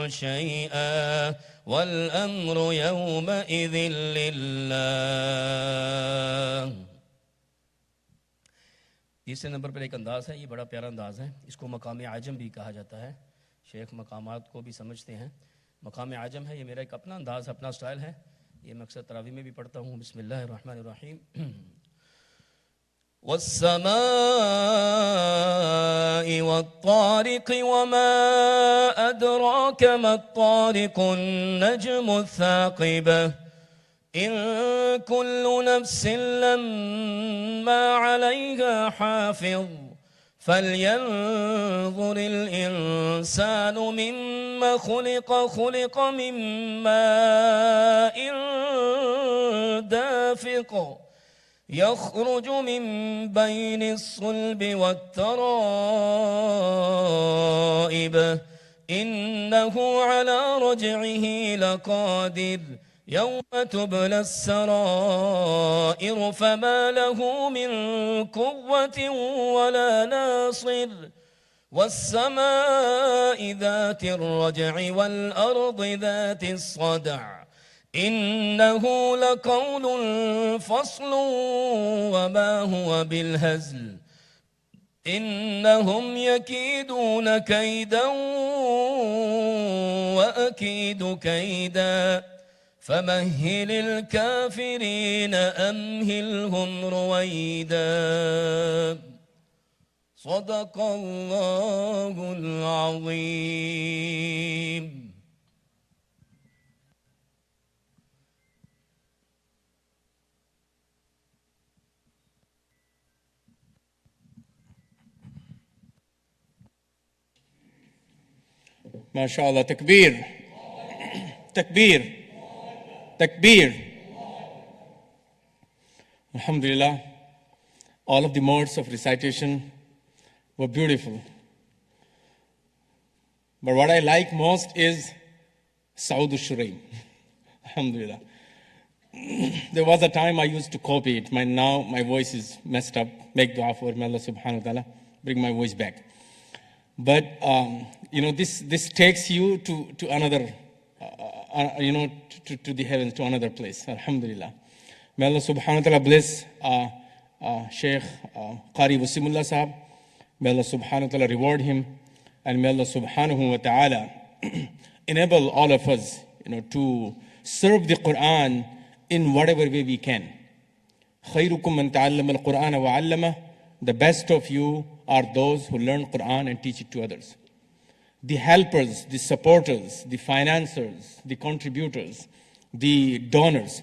شيئا والأمر يومئذ لله. तीसरे नंबर पर एक अंदाज़ है, ये बड़ा प्यारा अंदाज़ है, इसको मकाम आजम भी कहा जाता है. शेख मकामात को भी समझते हैं. मकाम आजम है, ये मेरा एक अपना अंदाज़, अपना स्टाइल है. ये मैं अक्सर तरावी में भी पढ़ता हूँ. बिस्मिल्लाहिर्रहमानिर्रहीम. वस्समाइ वत्तारिक़ वमा अदराक मत्तारिक़ नज्मु साक़िब इन कुल्लु नफ्सिन लम्मा अलैहा हाफ़िज़ فلينظر الإنسان مما خلق من ماء دافق يخرج من بين الصلب والترائب إنه على رجعه لقادر يوم تبلى السرائر فما له من قوة ولا ناصر والسماء ذات الرجع والأرض ذات الصدع إنه لقول فصل وما هو بالهزل إنهم يكيدون كيدا وأكيد كيدا فمهل الكافرين أمهلهم رويدا. صدق الله العظيم. ما شاء الله. تكبير تكبير Takbir. Alhamdulillah, all of the modes of recitation were beautiful. But what I like most is Saud al-Shuraim. Alhamdulillah. There was a time I used to copy it. Now my voice is messed up. Make dua for me, Allah subhanahu wa ta'ala, bring my voice back. But, this takes you to another, to the heavens, to another place. Alhamdulillah. May Allah subhanahu wa ta'ala bless Sheikh Qari Wasimullah Sahab. May Allah subhanahu wa ta'ala reward him. And may Allah subhanahu wa ta'ala enable all of us, to serve the Quran in whatever way we can. خيركم من تعلم القرآن وعلمه. The best of you are those who learn Quran and teach it to others. The helpers, the supporters, the financiers, the contributors, the donors,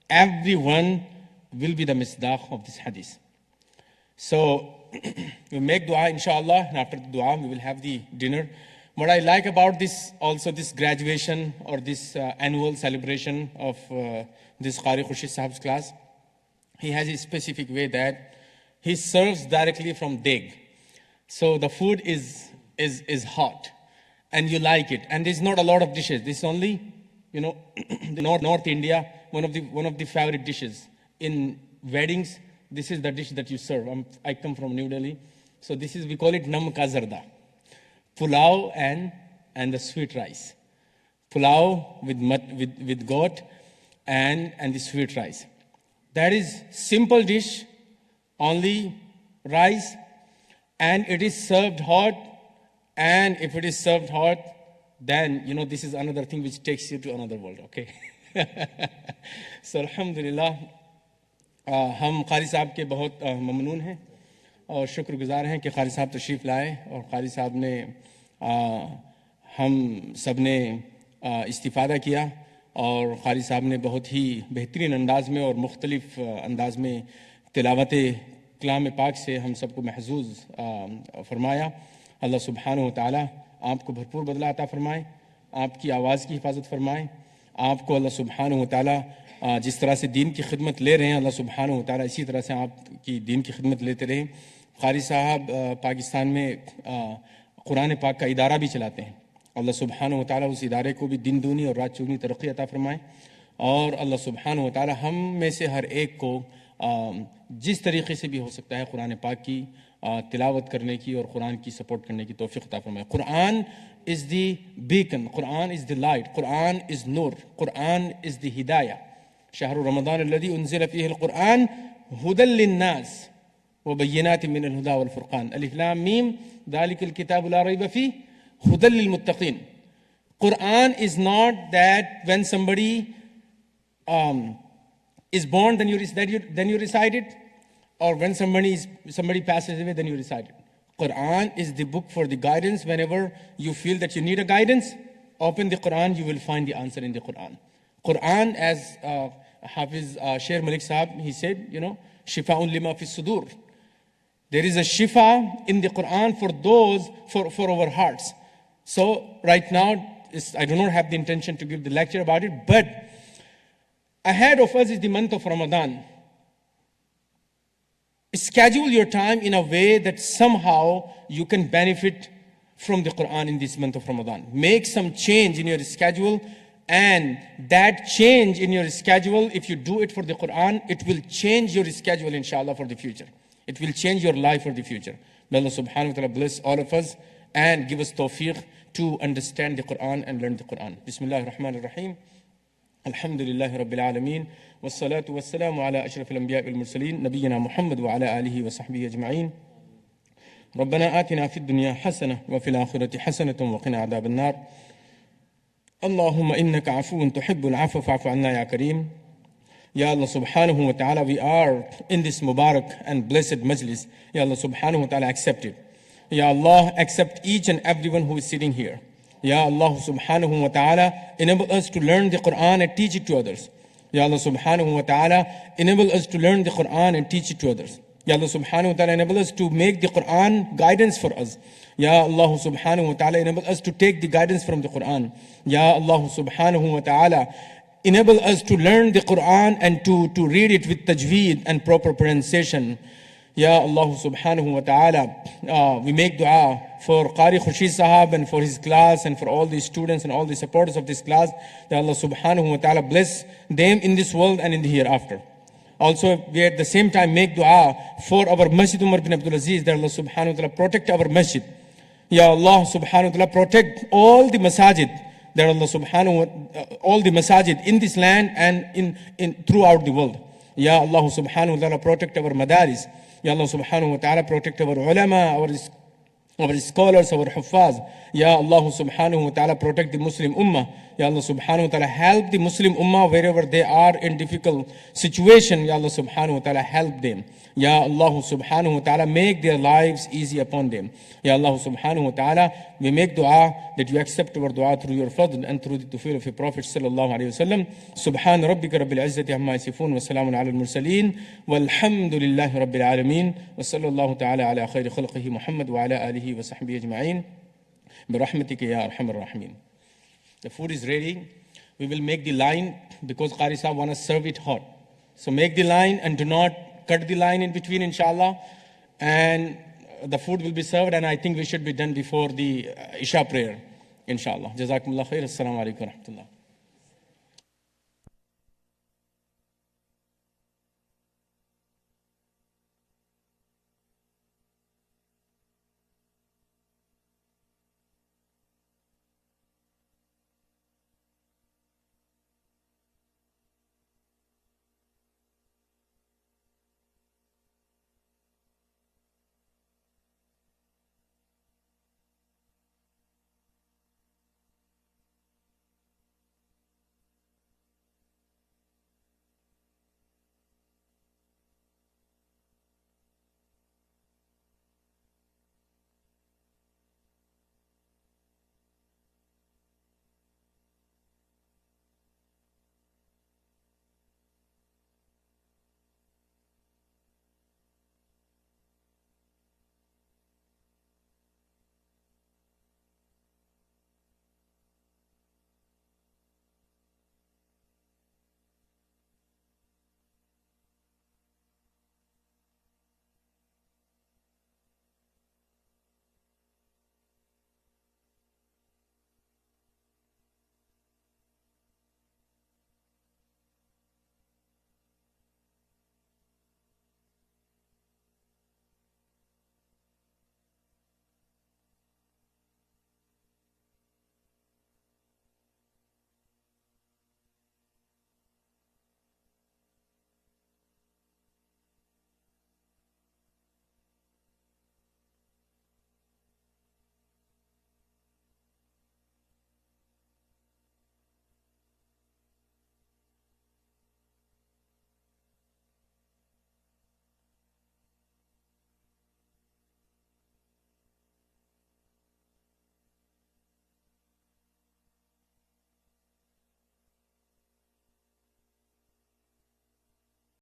everyone will be the misdaq of this hadith. So we make dua, inshallah, and after the dua we will have the dinner. What I like about this, also this graduation or this annual celebration of this Qari Khurshid Sahab's class, he has a specific way that he serves directly from deg. So the food is hot and you like it. And there's not a lot of dishes. This is only, the North India, one of the favorite dishes. In weddings, this is the dish that you serve. I come from New Delhi. So this is, we call it nam ka zarda. Pulao and the sweet rice. Pulao with goat and the sweet rice. That is simple dish, only rice, and it is served hot. And if it is served hot, then, this is another thing which takes you to another world, okay? So, alhamdulillah, हम क़ारी साहब के बहुत ममनून हैं और शुक्रगुजार हैं कि क़ारी साहब तशरीफ़ लाए और क़ारी साहब ने हम सब ने इस्तिफ़ादा किया और क़ारी साहब ने बहुत ही बेहतरीन अंदाज़ में और मुख्तलिफ़ अंदाज़ में तिलावत कलाम पाक से हम सबको महजूज़ फरमाया. अल्लाह सुब्हानहू व तआला आपको भरपूर बदला अता फरमाए, आपकी आवाज़ की हिफाजत फरमाए आपको अल्लाह सुब्हानहू व तआला जिस तरह से दीन की खिदमत ले रहे हैं, अल्लाह सुब्हानहू व तआला इसी तरह से आपकी दीन की खिदमत लेते रहें। कारी साहब पाकिस्तान में कुरान पाक का इदारा भी चलाते हैं। अल्लाह सुब्हानहू व तआला उस इदारे को भी दिन दूनी और रात चौगुनी तरक्की अता फरमाए, और अल्लाह सुब्हानहू व तआला हम में से हर एक को जिस तरीके से भी हो सकता है कुरान पाक की तिलावत करने की और कुरान की सपोर्ट करने की तौफीक अता फरमाए। Quran is the beacon, Quran is the light, Quran is नूर, कुरान इज़ द हिदाया। शहर रमज़ान अल्लज़ी उन्ज़िल फ़ीहिल कुरान हुदल लिन्नास व बय्यिनातिन मिनल हुदा वल फुरक़ान, अलिफ लाम मीम ज़ालिकल किताबु ला रैब फ़ीह हुदल लिल मुत्तक़ीन। Quran is not that when somebody is born then you recite it, or when somebody passes away then you recite it. Quran is the book for the guidance. Whenever you feel that you need a guidance, open the Quran, you will find the answer in the Quran. Quran, as Hafiz Sher Malik Sahab, he said, Shifa'un lima fi sudur. There is a shifa in the Quran for our hearts. So right now, I do not have the intention to give the lecture about it, but ahead of us is the month of Ramadan. Schedule your time in a way that somehow you can benefit from the Quran in this month of Ramadan. Make some change in your schedule, and that change in your schedule, if you do it for the Quran, it will change your schedule, inshallah, for the future. It will change your life for the future. May Allah subhanahu wa ta'ala bless all of us and give us tawfiq to understand the Quran and learn the Quran. Bismillahir Rahmanir Rahim. Alhamdulillahi Rabbil Alameen. Wassalatu wassalamu ala ashrafil anbiya wal mursaleen. Nabiyyina Muhammad wa ala alihi wa sahbihi ajma'in. ربنا آتنا في الدنيا حسنة وفي الآخرة حسنة وقنا عذاب النار. اللهم إنك عفو تحب العفو فاعف عنا يا كريم. Ya Allah subhanahu wa ta'ala, we are in this Mubarak and blessed majlis. Ya Allah subhanahu wa ta'ala, accept it. Ya Allah, accept each and everyone who is sitting here. Ya Allah subhanahu wa ta'ala, enable us to learn the Quran and teach it to others. Ya Allah subhanahu wa ta'ala, enable us to learn the Quran and teach it to others. Ya Allah subhanahu wa ta'ala, enable us to make the Quran guidance for us. Ya Allah subhanahu wa ta'ala, enable us to take the guidance from the Quran. Ya Allah subhanahu wa ta'ala, enable us to learn the Quran and to read it with tajweed and proper pronunciation. Ya Allah subhanahu wa ta'ala, we make dua for Qari Khurshid Sahab and for his class and for all the students and all the supporters of this class. That Allah subhanahu wa ta'ala bless them in this world and in the hereafter. Also, we at the same time make dua for our Masjid Umar bin Abdul Aziz, that Allah subhanahu wa ta'ala protect our masjid. Ya Allah subhanahu wa ta'ala protect all the masajid, that Allah subhanahu wa all the masajid in this land and in throughout the world. Ya Allah subhanahu wa ta'ala protect our madaris. Ya Allah subhanahu wa ta'ala protect our ulama, our scholars, our huffaz. Ya Allah subhanahu wa ta'ala protect the Muslim ummah. Ya Allah subhanahu wa ta'ala help the Muslim ummah wherever they are in difficult situation. Ya Allah subhanahu wa ta'ala help them. Ya Allah subhanahu wa ta'ala make their lives easy upon them. Ya Allah subhanahu wa ta'ala, we make dua that you accept our dua through your fadl and through the tawfiq of your Prophet sallallahu alayhi wa sallam. Subhan rabbika rabbil izzati amma yasifun wa salamun ala al-mursaleen walhamdulillahi rabbil alameen wa sallallahu ta'ala ala khayri khalqihi Muhammad wa ala alihi wa sahbihi ajma'in bi rahmatika ya arhamar rahimin. The food is ready. We will make the line because Qari Sahab want to serve it hot. So make the line and do not cut the line in between, inshallah. And the food will be served, and I think we should be done before the Isha prayer, inshallah. Jazakumullah khair. Assalamu alaikum wa rahmatullah.